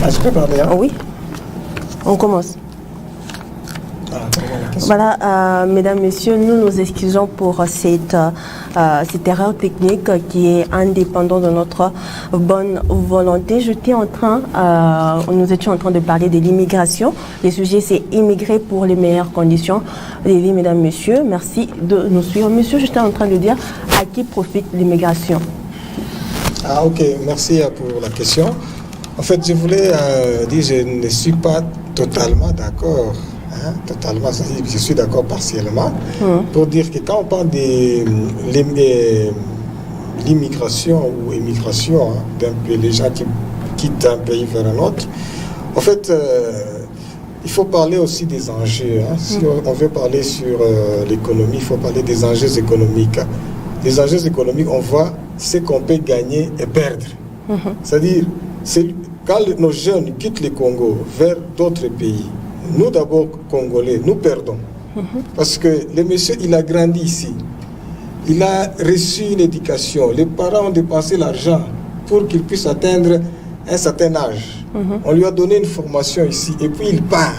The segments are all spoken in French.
Ah, je peux parler, hein? Oui. On commence. Voilà, mesdames, messieurs, nous nous excusons pour cette erreur technique qui est indépendante de notre bonne volonté. Nous étions en train de parler de l'immigration. Le sujet, c'est immigrer pour les meilleures conditions de vie, mesdames, messieurs. Merci de nous suivre. Monsieur, j'étais en train de dire à qui profite l'immigration. Ah, ok, merci pour la question. En fait, je voulais dire, je ne suis pas totalement d'accord. Totalement, je suis d'accord partiellement, pour dire que quand on parle de l'immigration ou immigration, les gens qui quittent un pays vers un autre, en fait, il faut parler aussi des enjeux. Si on veut parler sur l'économie, il faut parler des enjeux économiques. Les enjeux économiques, on voit ce qu'on peut gagner et perdre. C'est-à-dire, quand nos jeunes quittent le Congo vers d'autres pays, nous d'abord, Congolais, nous perdons. Parce que le monsieur, il a grandi ici. Il a reçu une éducation. Les parents ont dépensé l'argent pour qu'il puisse atteindre un certain âge. On lui a donné une formation ici. Et puis il part.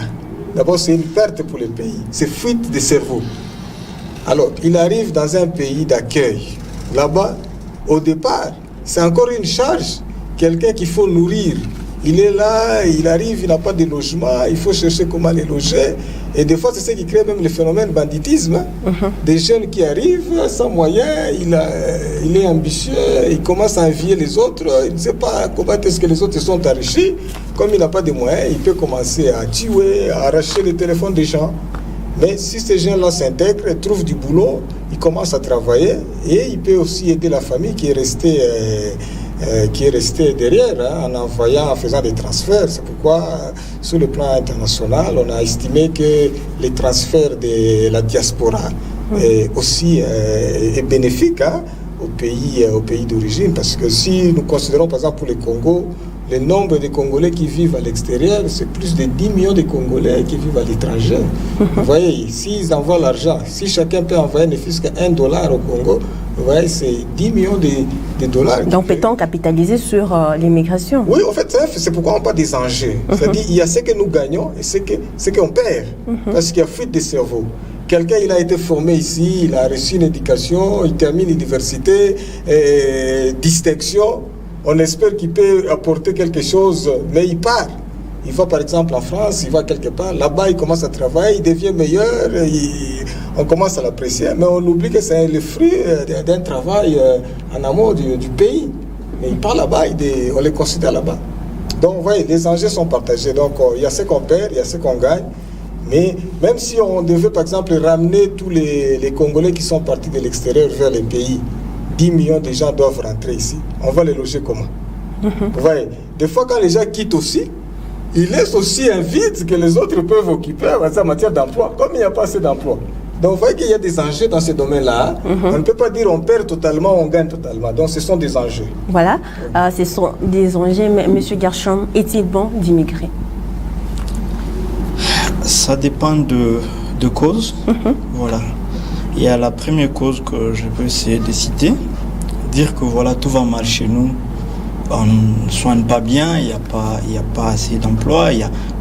D'abord, c'est une perte pour le pays. C'est fuite de cerveau. Alors, il arrive dans un pays d'accueil. Là-bas, au départ, c'est encore une charge. Quelqu'un qu'il faut nourrir. Il est là, il arrive, il n'a pas de logement, il faut chercher comment les loger. Et des fois, c'est ce qui crée même le phénomène banditisme. Des jeunes qui arrivent sans moyens, il est ambitieux, il commence à envier les autres, il ne sait pas comment est-ce que les autres sont enrichis. Comme il n'a pas de moyens, il peut commencer à tuer, à arracher les téléphones des gens. Mais si ces gens-là s'intègrent, trouvent du boulot, ils commencent à travailler et il peut aussi aider la famille qui est restée derrière, en faisant des transferts. C'est pourquoi, sur le plan international, on a estimé que les transferts de la diaspora est aussi est bénéfique au pays d'origine. Parce que si nous considérons, par exemple, pour le Congo, le nombre de Congolais qui vivent à l'extérieur, c'est plus de 10 millions de Congolais qui vivent à l'étranger. Vous voyez, s'ils envoient l'argent, si chacun peut envoyer ne fût-ce qu'un dollar au Congo, vous voyez, c'est 10 millions de dollars. Donc peut-on capitaliser sur l'immigration? Oui, en fait, c'est pourquoi on parle des enjeux. C'est-à-dire, il y a ce que nous gagnons et ce qu'on perd. Parce qu'il y a fuite de cerveau. Quelqu'un, il a été formé ici, il a reçu une éducation, il termine l'université, distinction. On espère qu'il peut apporter quelque chose, mais il part. Il va par exemple en France, il va quelque part, là-bas il commence à travailler, il devient meilleur, on commence à l'apprécier, mais on oublie que c'est le fruit d'un travail en amont du pays. Mais il part là-bas, on les considère là-bas. Donc vous voyez, les enjeux sont partagés. Donc il y a ce qu'on perd, il y a ce qu'on gagne. Mais même si on devait par exemple ramener tous les Congolais qui sont partis de l'extérieur vers les pays, 10 millions de gens doivent rentrer ici. On va les loger comment? Vous voyez, des fois quand les gens quittent aussi, ils laissent aussi un vide que les autres peuvent occuper en matière d'emploi, comme il n'y a pas assez d'emploi. Donc vous voyez qu'il y a des enjeux dans ce domaine-là. On ne peut pas dire on perd totalement, on gagne totalement. Donc ce sont des enjeux. Voilà, ce sont des enjeux. Mais M. Gershom, est-il bon d'immigrer? Ça dépend de causes. Voilà. Il y a la première cause que je peux essayer de citer, dire que voilà, tout va mal chez nous, on ne soigne pas bien, il n'y a pas assez d'emplois,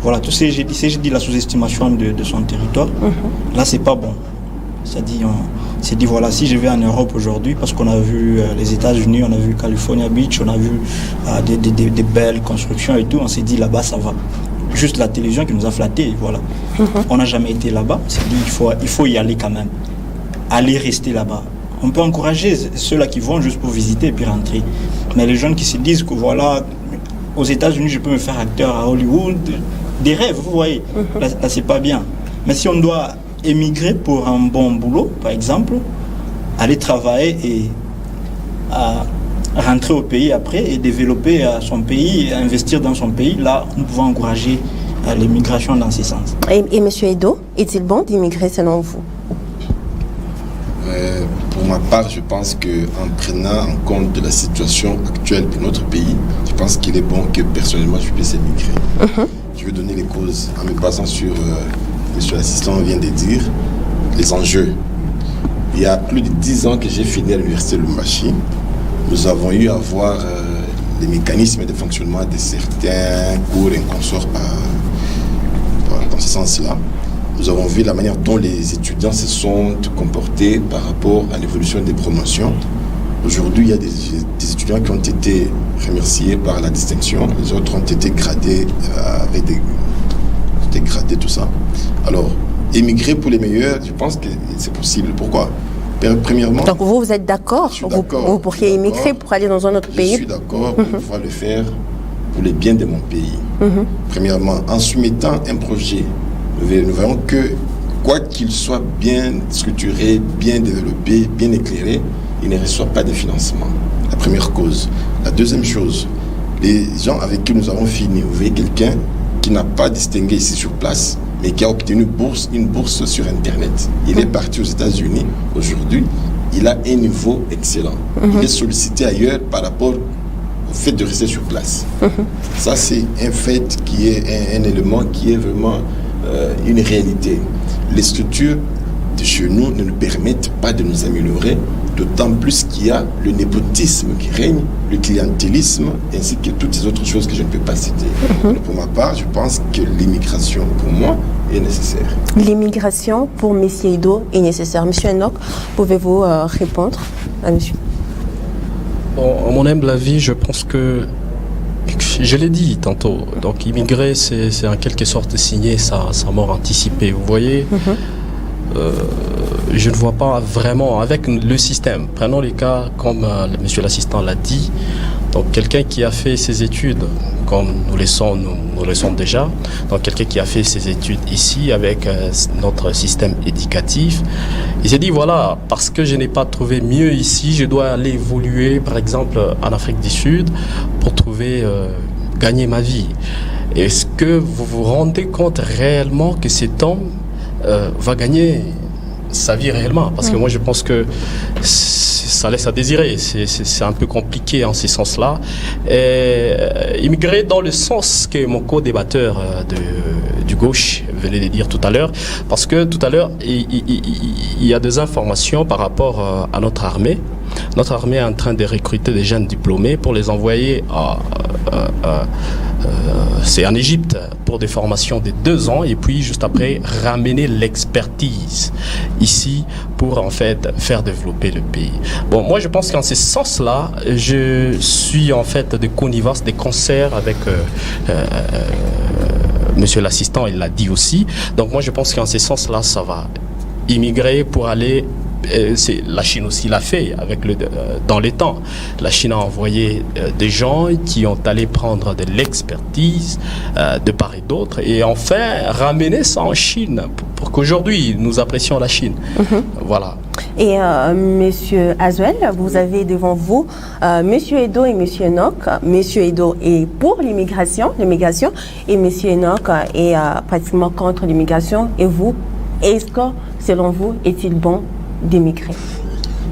voilà, tout ce que j'ai dit, la sous-estimation de son territoire, là c'est pas bon. C'est-à-dire, on s'est dit voilà, si je vais en Europe aujourd'hui, parce qu'on a vu les États-Unis, on a vu California Beach, on a vu des belles constructions et tout, on s'est dit là-bas ça va. Juste la télévision qui nous a flattés, voilà. On n'a jamais été là-bas, on s'est dit il faut y aller quand même. Aller rester là-bas. On peut encourager ceux-là qui vont juste pour visiter et puis rentrer. Mais les jeunes qui se disent que voilà, aux États-Unis, je peux me faire acteur à Hollywood, des rêves, vous voyez. Là c'est pas bien. Mais si on doit émigrer pour un bon boulot, par exemple, aller travailler et rentrer au pays après et développer son pays, investir dans son pays, là, nous pouvons encourager l'immigration dans ce sens. Et M. Edo, est-il bon d'immigrer selon vous? Pour ma part, je pense qu'en prenant en compte de la situation actuelle de notre pays, je pense qu'il est bon que personnellement je puisse émigrer. Je vais donner les causes en me basant sur M. l'assistant vient de dire, les enjeux. Il y a plus de 10 ans que j'ai fini à l'université de Lubumbashi. Nous avons eu à voir les mécanismes de fonctionnement de certains cours et consorts dans ce sens-là. Nous avons vu la manière dont les étudiants se sont comportés par rapport à l'évolution des promotions. Aujourd'hui, il y a des étudiants qui ont été remerciés par la distinction, les autres ont été gradés avec des gradés, tout ça. Alors, émigrer pour les meilleurs, je pense que c'est possible. Pourquoi ? Premièrement... Donc vous êtes d'accord ? Vous pourriez émigrer pour aller dans un autre pays ? Je suis d'accord pour pouvoir le faire pour le bien de mon pays. Premièrement, en soumettant un projet, nous voyons que quoi qu'il soit bien structuré, bien développé, bien éclairé, il ne reçoit pas de financement. La première cause. La deuxième chose, les gens avec qui nous avons fini, vous voyez quelqu'un qui n'a pas distingué ici sur place, mais qui a obtenu une bourse sur Internet. Il est parti aux États-Unis. Aujourd'hui, il a un niveau excellent. Il est sollicité ailleurs par rapport au fait de rester sur place. Ça, c'est un fait qui est un élément qui est vraiment une réalité. Les structures de chez nous ne nous permettent pas de nous améliorer, d'autant plus qu'il y a le népotisme qui règne, le clientélisme, ainsi que toutes ces autres choses que je ne peux pas citer. Pour ma part, je pense que l'immigration, pour moi, est nécessaire. L'immigration pour M. Edo est nécessaire. M. Enoch, pouvez-vous répondre à monsieur? Bon, à mon humble avis, je pense que, je l'ai dit tantôt, donc immigrer, c'est en quelque sorte signer sa mort anticipée. Vous voyez, je ne vois pas vraiment avec le système. Prenons les cas comme monsieur l'assistant l'a dit. Donc quelqu'un qui a fait ses études, comme nous le sommes déjà, donc quelqu'un qui a fait ses études ici avec notre système éducatif, il s'est dit voilà, parce que je n'ai pas trouvé mieux ici, je dois aller évoluer par exemple en Afrique du Sud pour trouver, gagner ma vie. Est-ce que vous vous rendez compte réellement que cet homme va gagner sa vie réellement? Parce que moi je pense que ça laisse à désirer, c'est un peu compliqué en ce sens-là. Immigrer dans le sens que mon co-débatteur du gauche venait de dire tout à l'heure, parce que tout à l'heure il y a des informations par rapport à notre armée. Notre armée est en train de recruter des jeunes diplômés pour les envoyer c'est en Égypte pour des formations de 2 ans et puis juste après ramener l'expertise ici pour en fait faire développer le pays. Bon, moi je pense qu'en ce sens-là, je suis en fait de connivence, des concerts avec monsieur l'assistant, il l'a dit aussi. Donc moi je pense qu'en ce sens-là, ça va immigrer pour aller. La Chine aussi l'a fait dans les temps. La Chine a envoyé des gens qui ont allé prendre de l'expertise de part et d'autre et enfin ramener ça en Chine pour qu'aujourd'hui nous apprécions la Chine. Voilà. Et Monsieur Azuel, vous avez devant vous Monsieur Edo et Monsieur Enoch. Monsieur Edo est pour l'immigration et Monsieur Enoch est pratiquement contre l'immigration. Et vous, est-ce que selon vous, est-il bon d'émigrer?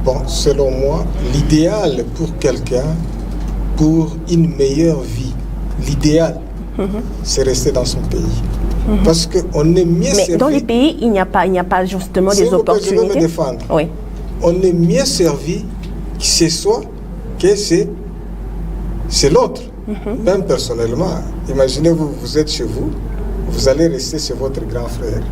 Bon, selon moi, l'idéal pour quelqu'un, pour une meilleure vie, l'idéal, c'est rester dans son pays. Parce qu'on est mieux servi. Mais dans les pays, il n'y a pas justement des opportunités. Je veux me défendre. Oui. On est mieux servi que c'est soi que c'est l'autre. Même personnellement, imaginez vous êtes chez vous, vous allez rester chez votre grand frère.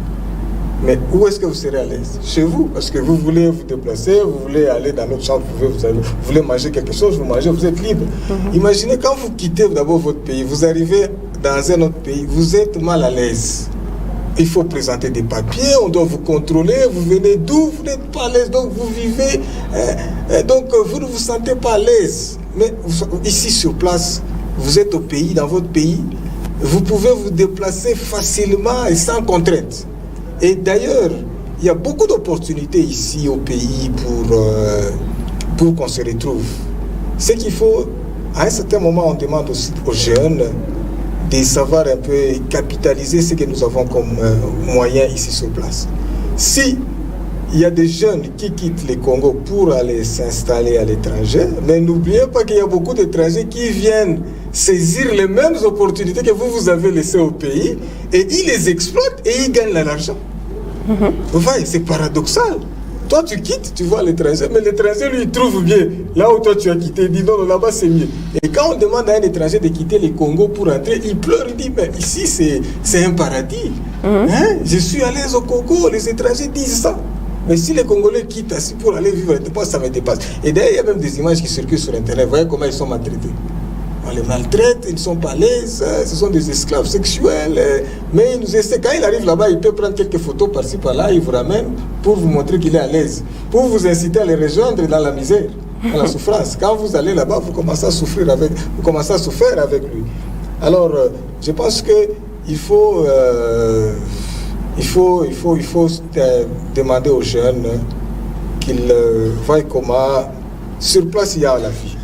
Mais où est-ce que vous serez à l'aise? Chez vous, parce que vous voulez vous déplacer, vous voulez aller dans notre chambre, vous voulez manger quelque chose, vous mangez, vous êtes libre. Imaginez quand vous quittez d'abord votre pays, vous arrivez dans un autre pays, vous êtes mal à l'aise. Il faut présenter des papiers, on doit vous contrôler, vous venez d'où, vous n'êtes pas à l'aise, donc vous vivez, donc vous ne vous sentez pas à l'aise. Mais ici sur place, vous êtes au pays, dans votre pays, vous pouvez vous déplacer facilement et sans contrainte. Et d'ailleurs, il y a beaucoup d'opportunités ici au pays pour qu'on se retrouve. Ce qu'il faut, à un certain moment, on demande aussi aux jeunes de savoir un peu capitaliser ce que nous avons comme moyen ici sur place. Si il y a des jeunes qui quittent le Congo pour aller s'installer à l'étranger, mais n'oubliez pas qu'il y a beaucoup d'étrangers qui viennent saisir les mêmes opportunités que vous avez laissées au pays et ils les exploitent et ils gagnent de l'argent. Vous voyez, c'est paradoxal. toi, tu quittes, tu vois l'étranger, mais l'étranger, lui, il trouve bien. Là où toi, tu as quitté, il dit non, là-bas, c'est mieux. Et quand on demande à un étranger de quitter le Congo pour rentrer, il pleure, il dit, mais ici, c'est un paradis. Hein? Je suis à l'aise au Congo, les étrangers disent ça. Mais si les Congolais quittent pour aller vivre, ça me dépasse. Et d'ailleurs, il y a même des images qui circulent sur Internet. Vous voyez comment ils sont maltraités. On les maltraite, ils ne sont pas à l'aise, ce sont des esclaves sexuels. Mais ils nous essaient. Quand il arrive là-bas, il peut prendre quelques photos par-ci, par-là, il vous ramène pour vous montrer qu'il est à l'aise. Pour vous inciter à les rejoindre dans la misère, dans la souffrance. Quand vous allez là-bas, vous commencez à souffrir avec lui. Alors, je pense qu'il faut... Il faut demander aux jeunes qu'ils voient comment sur place il y a la vie.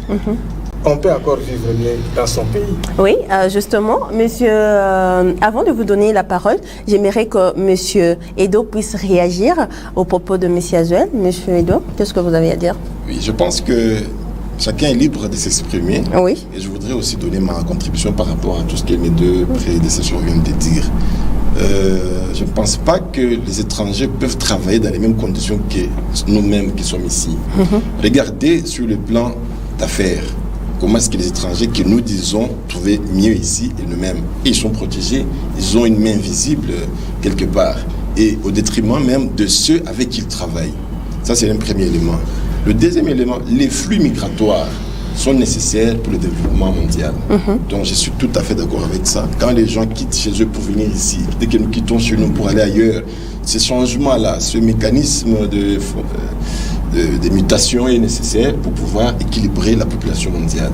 On peut encore vivre mieux dans son pays. Oui, justement, monsieur, avant de vous donner la parole, j'aimerais que monsieur Edo puisse réagir aux propos de monsieur Azuel. Monsieur Edo, qu'est-ce que vous avez à dire? Oui, je pense que chacun est libre de s'exprimer. Oui. Et je voudrais aussi donner ma contribution par rapport à tout ce que mes deux prédécesseurs viennent de dire. Je ne pense pas que les étrangers peuvent travailler dans les mêmes conditions que nous-mêmes qui sommes ici. Regardez sur le plan d'affaires, comment est-ce que les étrangers que nous disons trouver mieux ici et nous-mêmes. Et ils sont protégés, ils ont une main visible quelque part. Et au détriment même de ceux avec qui ils travaillent. Ça, c'est un premier élément. Le deuxième élément, les flux migratoires sont nécessaires pour le développement mondial. Donc je suis tout à fait d'accord avec ça. Quand les gens quittent chez eux pour venir ici, dès que nous quittons chez nous pour aller ailleurs, ce changement-là, ce mécanisme de mutation est nécessaire pour pouvoir équilibrer la population mondiale.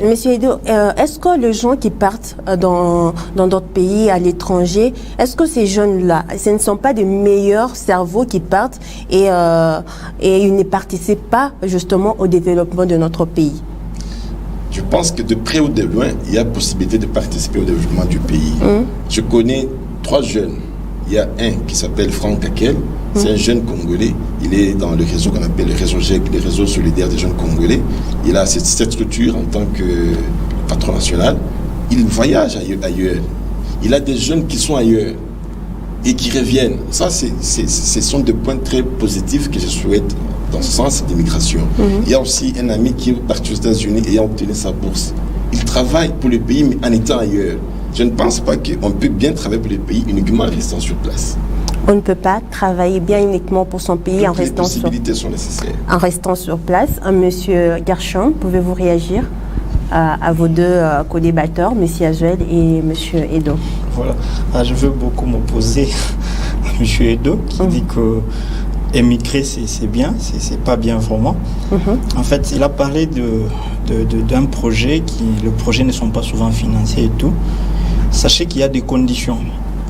Monsieur Edo, est-ce que les gens qui partent dans d'autres pays, à l'étranger, est-ce que ces jeunes-là, ce ne sont pas des meilleurs cerveaux qui partent et ils ne participent pas justement au développement de notre pays? Je pense que de près ou de loin, il y a possibilité de participer au développement du pays. Je connais 3 jeunes. Il y a un qui s'appelle Franck Kakel, c'est un jeune Congolais. Il est dans le réseau qu'on appelle le réseau GEC, le réseau solidaire des jeunes Congolais. Il a cette structure en tant que patron national. Il voyage ailleurs. Il a des jeunes qui sont ailleurs et qui reviennent. Ça, ce sont des points très positifs que je souhaite dans ce sens d'immigration. Il y a aussi un ami qui est parti aux États-Unis et a obtenu sa bourse. Il travaille pour le pays mais en étant ailleurs. Je ne pense pas qu'on peut bien travailler pour le pays uniquement en restant sur place. On ne peut pas travailler bien uniquement pour son pays en restant sur... Les possibilités sont nécessaires. En restant sur place. Monsieur Garchon, pouvez-vous réagir à vos deux co-débatteurs, monsieur Azuel et monsieur Edo? Voilà. Je veux beaucoup m'opposer à monsieur Edo qui dit que émigrer c'est bien, c'est pas bien vraiment. En fait, il a parlé d'un projet le projet ne sont pas souvent financés et tout. Sachez qu'il y a des conditions.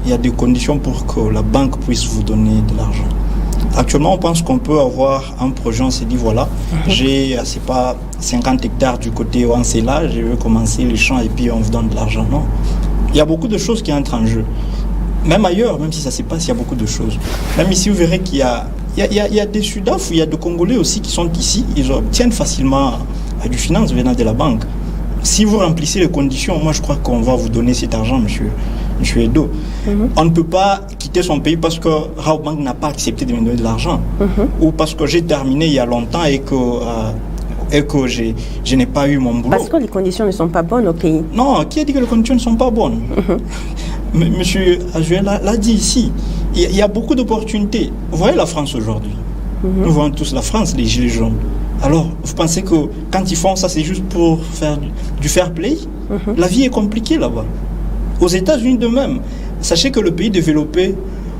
Il y a des conditions pour que la banque puisse vous donner de l'argent. Actuellement, on pense qu'on peut avoir un projet, on s'est dit voilà, j'ai, c'est pas 50 hectares du côté Wansela, je vais commencer les champs et puis on vous donne de l'argent. Non. Il y a beaucoup de choses qui entrent en jeu. Même ailleurs, même si ça se passe, il y a beaucoup de choses. Même ici, vous verrez qu'il y a des Sudaf, il y a des Congolais aussi qui sont ici, ils obtiennent facilement du finance venant de la banque. Si vous remplissez les conditions, moi je crois qu'on va vous donner cet argent, monsieur Edo. On ne peut pas quitter son pays parce que Rabobank n'a pas accepté de me donner de l'argent. Ou parce que j'ai terminé il y a longtemps et que je n'ai pas eu mon boulot. Parce que les conditions ne sont pas bonnes au pays. Non, qui a dit que les conditions ne sont pas bonnes? Monsieur Azuel l'a dit ici. Il y a beaucoup d'opportunités. Vous voyez la France aujourd'hui. Nous voyons tous la France, les gilets jaunes. Alors, vous pensez que quand ils font ça, c'est juste pour faire du fair play? La vie est compliquée là-bas. Aux États-Unis de même, sachez que le pays développé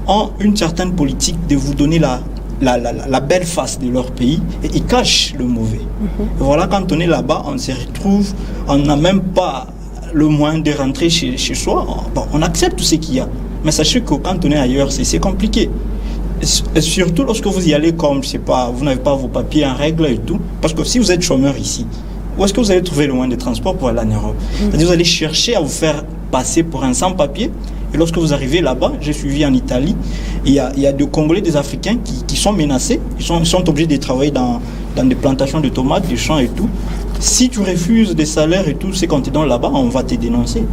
ont une certaine politique de vous donner la belle face de leur pays et ils cachent le mauvais. Et voilà, quand on est là-bas, on se retrouve, on n'a même pas le moyen de rentrer chez soi. Bon, on accepte tout ce qu'il y a. Mais sachez que quand on est ailleurs, c'est compliqué. Et surtout lorsque vous y allez comme, je sais pas, vous n'avez pas vos papiers en règle et tout. Parce que si vous êtes chômeur ici, où est-ce que vous allez trouver le moyen de transport pour aller en Europe? C'est-à-dire vous allez chercher à vous faire passer pour un sans-papier. Et lorsque vous arrivez là-bas, j'ai suivi en Italie, il y a des Congolais, des Africains qui sont menacés. Ils sont obligés de travailler dans des plantations de tomates, des champs et tout. Si tu refuses des salaires et tout, c'est quand tu es dans là-bas, on va te dénoncer.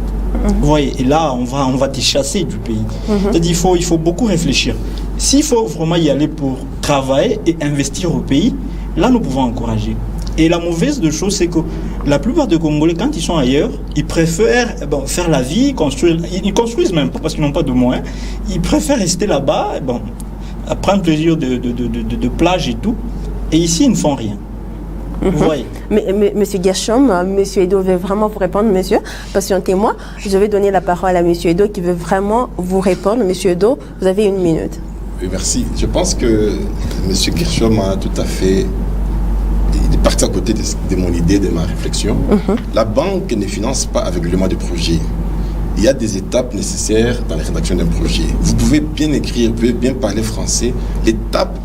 Vous voyez, et là, on va te chasser du pays. C'est-à-dire il faut beaucoup réfléchir. s'il faut vraiment y aller pour travailler et investir au pays, là nous pouvons encourager. Et la mauvaise de chose, c'est que la plupart des Congolais, quand ils sont ailleurs, ils préfèrent faire la vie, construire. Ils construisent même pas parce qu'ils n'ont pas de moyens. Ils préfèrent rester là-bas, prendre plaisir de plage et tout. Et ici, ils ne font rien. Vous voyez. Mais Monsieur Gershom, Monsieur Edo veut vraiment vous répondre, monsieur. Patientez-moi. Je vais donner la parole à Monsieur Edo qui veut vraiment vous répondre. Monsieur Edo, vous avez 1 minute. Oui, merci. Je pense que Monsieur Gershom a tout à fait... Il est parti à côté de mon idée, de ma réflexion. La banque ne finance pas aveuglément des projets. Il y a des étapes nécessaires dans la rédaction d'un projet. Vous pouvez bien écrire, vous pouvez bien parler français. L'étape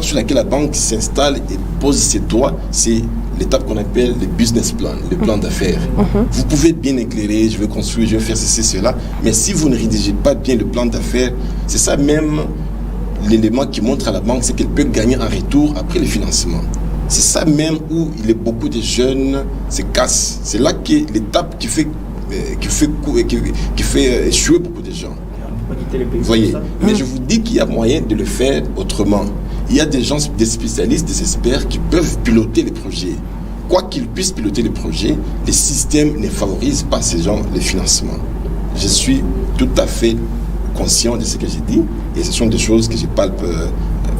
sur laquelle la banque s'installe et pose ses doigts, c'est l'étape qu'on appelle le business plan, le plan d'affaires. Vous pouvez bien éclairer, je vais construire, je vais faire ceci, cela, mais si vous ne rédigez pas bien le plan d'affaires, c'est ça même l'élément qui montre à la banque, c'est qu'elle peut gagner en retour après le financement. C'est ça même où beaucoup de jeunes se cassent. C'est là que l'étape qui fait échouer beaucoup de gens. Vous voyez, mais je vous dis qu'il y a moyen de le faire autrement. Il y a des gens, des spécialistes, des experts qui peuvent piloter les projets. Quoi qu'ils puissent piloter les projets, les systèmes ne favorisent pas ces gens le financement. Je suis tout à fait conscient de ce que j'ai dit et ce sont des choses que je palpe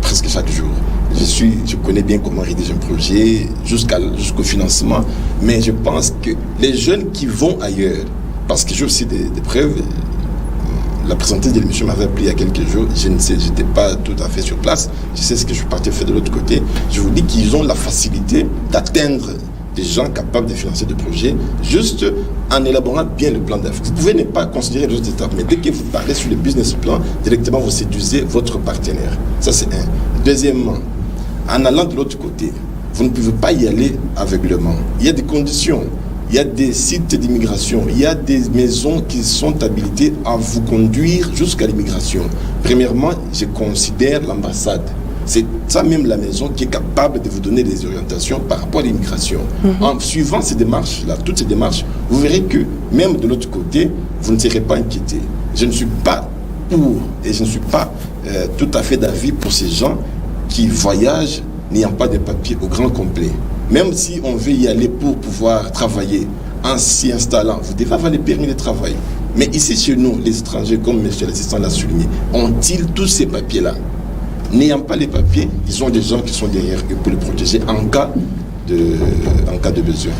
presque chaque jour. Je connais bien comment rédiger un projet jusqu'au financement, mais je pense que les jeunes qui vont ailleurs, parce que j'ai aussi des preuves. La présentatrice de l'émission m'avait appelé il y a quelques jours, je n'étais pas tout à fait sur place, je sais ce que je suis parti faire de l'autre côté. Je vous dis qu'ils ont la facilité d'atteindre des gens capables de financer des projets juste en élaborant bien le plan d'affaires. Vous pouvez ne pas considérer les autres étapes, mais dès que vous parlez sur le business plan, directement vous séduisez votre partenaire. Ça c'est un. Deuxièmement, en allant de l'autre côté, vous ne pouvez pas y aller aveuglément. Il y a des conditions. Il y a des sites d'immigration, il y a des maisons qui sont habilitées à vous conduire jusqu'à l'immigration. Premièrement, je considère l'ambassade. C'est ça même la maison qui est capable de vous donner des orientations par rapport à l'immigration. En suivant ces démarches-là, toutes ces démarches, vous verrez que même de l'autre côté, vous ne serez pas inquiété. Je ne suis pas pour et je ne suis pas tout à fait d'avis pour ces gens qui voyagent n'ayant pas de papiers au grand complet. Même si on veut y aller pour pouvoir travailler en s'y installant, vous devez avoir les permis de travail. Mais ici chez nous, les étrangers, comme M. l'assistant l'a souligné, ont-ils tous ces papiers-là? N'ayant pas les papiers, ils ont des gens qui sont derrière eux pour les protéger en cas de besoin.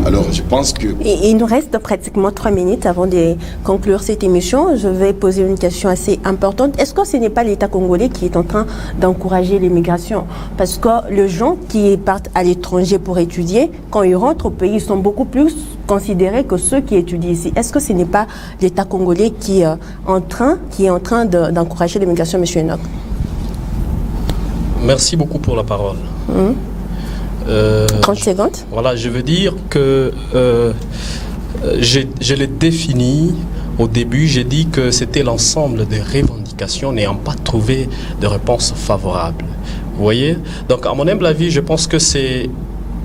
Alors, je pense que... Il nous reste pratiquement 3 minutes avant de conclure cette émission. Je vais poser une question assez importante. Est-ce que ce n'est pas l'État congolais qui est en train d'encourager l'immigration? Parce que les gens qui partent à l'étranger pour étudier, quand ils rentrent au pays, ils sont beaucoup plus considérés que ceux qui étudient ici. Est-ce que ce n'est pas l'État congolais qui est en train d'encourager l'immigration, M. Enoch? Merci beaucoup pour la parole. 30 secondes. Voilà, je veux dire que je l'ai défini au début, j'ai dit que c'était l'ensemble des revendications n'ayant pas trouvé de réponse favorable. Vous voyez? Donc, à mon humble avis, je pense que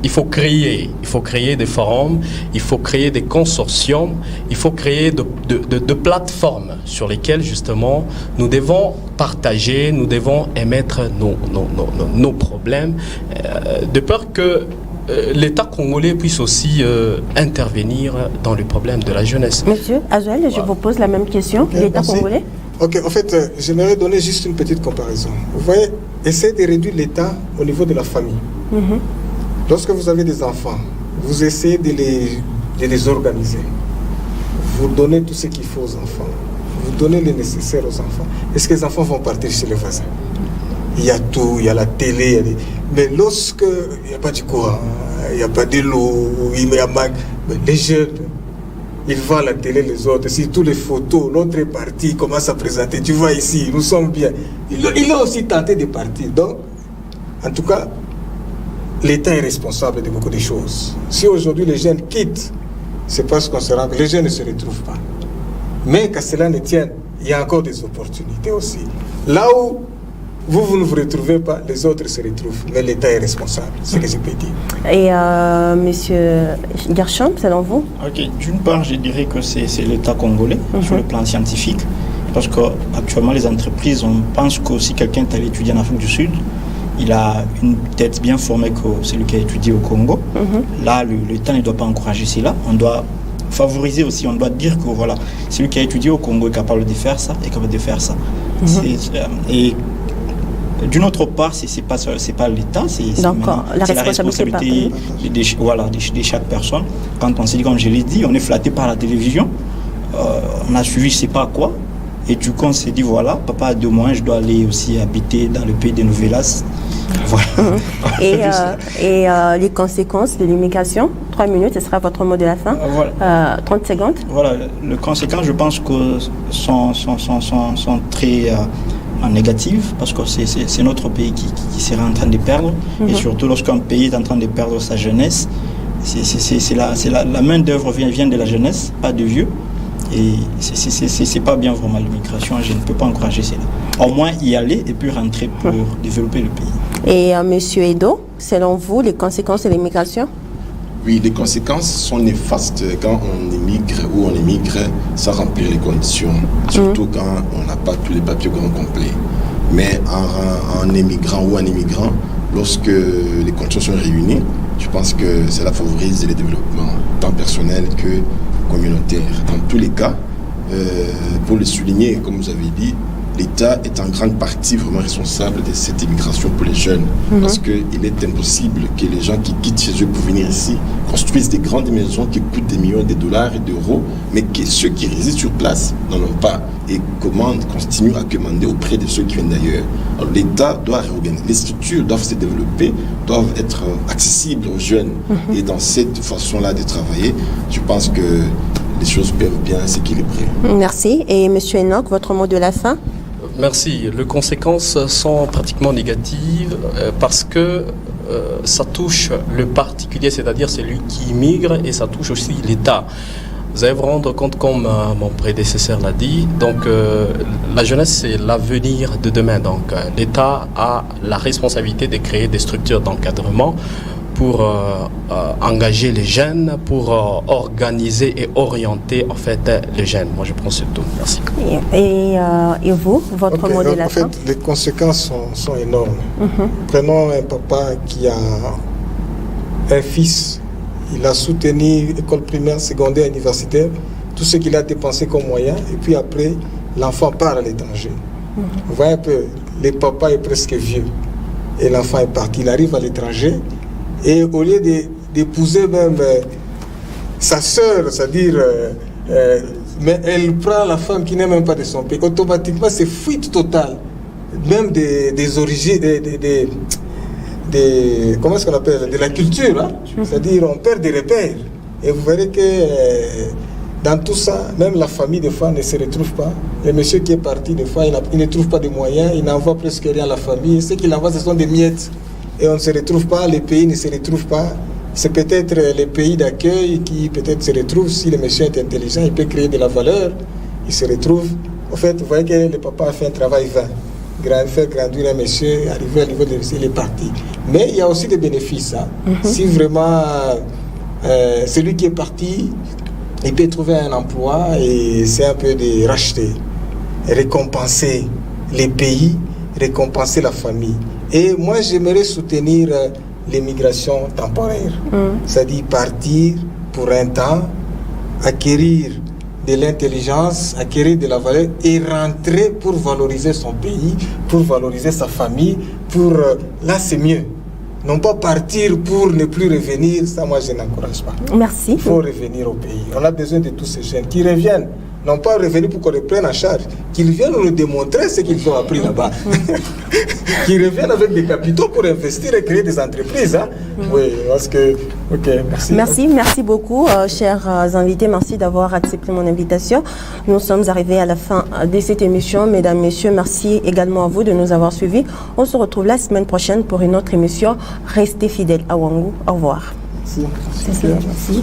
il faut créer des forums, il faut créer des consortiums, il faut créer de plateformes sur lesquelles justement nous devons partager, nous devons émettre nos problèmes, de peur que l'État congolais puisse aussi intervenir dans le problème de la jeunesse. Monsieur Azuel, je vous pose la même question. Okay, L'État merci. congolais? Ok, en fait, j'aimerais donner juste une petite comparaison. Vous voyez, essayez de réduire l'État au niveau de la famille. Lorsque vous avez des enfants, vous essayez de les organiser. Vous donnez tout ce qu'il faut aux enfants. Vous donnez le nécessaire aux enfants. Est-ce que les enfants vont partir chez les voisins? Il y a tout, il y a la télé, mais lorsque il n'y a pas de courant, il n'y a pas de l'eau, il y a les jeunes, ils voient la télé, les autres, si toutes les photos, l'autre est parti, commence à présenter, tu vois ici, nous sommes bien. Il a aussi tenté de partir. Donc, en tout cas, l'État est responsable de beaucoup de choses. Si aujourd'hui les jeunes quittent, c'est parce qu'on se rend que les jeunes ne se retrouvent pas. Mais qu'à cela ne tienne, il y a encore des opportunités aussi. Là où vous ne vous retrouvez pas, les autres se retrouvent. Mais l'État est responsable, c'est ce que je peux dire. Et Monsieur Gershom, selon vous? Ok, d'une part, je dirais que c'est l'État congolais sur le plan scientifique Parce qu'actuellement, les entreprises, on pense que si quelqu'un est allé étudier en Afrique du Sud, il a une tête bien formée que celui qui a étudié au Congo. Là, l'État ne doit pas encourager cela. On doit favoriser aussi, on doit dire que voilà, celui qui a étudié au Congo est capable de faire ça, est capable de faire ça. Et d'une autre part, c'est pas l'État, c'est la responsabilité de chaque personne. Quand on s'est dit, comme je l'ai dit, on est flatté par la télévision, on a suivi je sais pas quoi, et du coup on s'est dit voilà, papa a 2 mois, je dois aller aussi habiter dans le pays des Novelas. Voilà. Et les conséquences de l'immigration, 3 minutes, ce sera votre mot de la fin. 30 secondes. Voilà, les conséquences, je pense que sont très négatives, parce que c'est notre pays qui sera en train de perdre. Et surtout lorsqu'un pays est en train de perdre sa jeunesse, la main d'œuvre vient de la jeunesse, pas de vieux. Et c'est pas bien vraiment l'immigration, je ne peux pas encourager cela. Au moins y aller et puis rentrer pour développer le pays. Et Monsieur Edo, selon vous, les conséquences de l'immigration? Oui, les conséquences sont néfastes quand on immigre ou on immigre sans remplir les conditions, surtout quand on n'a pas tous les papiers complets. Mais en émigrant ou en immigrant, lorsque les conditions sont réunies, je pense que cela favorise les développements tant personnels que communautaires. Dans tous les cas, pour le souligner, comme vous avez dit, l'État est en grande partie vraiment responsable de cette immigration pour les jeunes. Parce qu'il est impossible que les gens qui quittent chez eux pour venir ici construisent des grandes maisons qui coûtent des millions de dollars et d'euros, mais que ceux qui résident sur place n'en ont pas et continuent à commander auprès de ceux qui viennent d'ailleurs. Alors l'État doit réorganiser. Les structures doivent se développer, doivent être accessibles aux jeunes. Et dans cette façon-là de travailler, je pense que les choses peuvent bien s'équilibrer. Merci. Et M. Enoch, votre mot de la fin? Merci. Les conséquences sont pratiquement négatives parce que ça touche le particulier, c'est-à-dire celui qui immigre, et ça touche aussi l'État. Vous allez vous rendre compte, comme mon prédécesseur l'a dit, donc la jeunesse, c'est l'avenir de demain. Donc l'État a la responsabilité de créer des structures d'encadrement pour engager les jeunes, pour organiser et orienter en fait les jeunes. Moi, je prends ce tout. Merci. Et vous, votre mot de la fin? En fait, les conséquences sont énormes. Prenons un papa qui a un fils, il a soutenu école primaire, secondaire, universitaire, tout ce qu'il a dépensé comme moyen, et puis après, l'enfant part à l'étranger. Vous voyez un peu, le papa est presque vieux, et l'enfant est parti. Il arrive à l'étranger, et au lieu d'épouser même sa sœur, c'est-à-dire, mais elle prend la femme qui n'est même pas de son pays, automatiquement c'est fuite totale, même des origines, comment est-ce qu'on appelle, de la culture, hein? C'est-à-dire on perd des repères. Et vous verrez que dans tout ça, même la famille des fois ne se retrouve pas. Le monsieur qui est parti, des fois, il ne trouve pas de moyens, il n'envoie presque rien à la famille. Ce qu'il envoie, ce sont des miettes. Et on ne se retrouve pas, les pays ne se retrouvent pas. C'est peut-être les pays d'accueil qui peut-être se retrouvent. Si le monsieur est intelligent, il peut créer de la valeur. Il se retrouve. En fait, vous voyez que le papa a fait un travail vain. Faire grandir un monsieur, arriver au niveau de il est parti. Mais il y a aussi des bénéfices. Hein. Si vraiment celui qui est parti, il peut trouver un emploi, et c'est un peu de racheter, récompenser les pays, récompenser la famille. Et moi, j'aimerais soutenir l'immigration temporaire. C'est-à-dire partir pour un temps, acquérir de l'intelligence, acquérir de la valeur et rentrer pour valoriser son pays, pour valoriser sa famille. Là, c'est mieux. Non pas partir pour ne plus revenir, ça, moi, je n'encourage pas. Merci. Il faut revenir au pays. On a besoin de tous ces jeunes qui reviennent. Non pas revenir pour qu'on les prenne en charge, qu'ils viennent nous démontrer ce qu'ils ont appris là-bas. Qu'ils reviennent avec des capitaux pour investir et créer des entreprises. Hein? Oui, parce que... Ok, merci. Merci beaucoup, chers invités. Merci d'avoir accepté mon invitation. Nous sommes arrivés à la fin de cette émission. Mesdames, Messieurs, merci également à vous de nous avoir suivis. On se retrouve la semaine prochaine pour une autre émission. Restez fidèles à Wangu. Au revoir. Merci.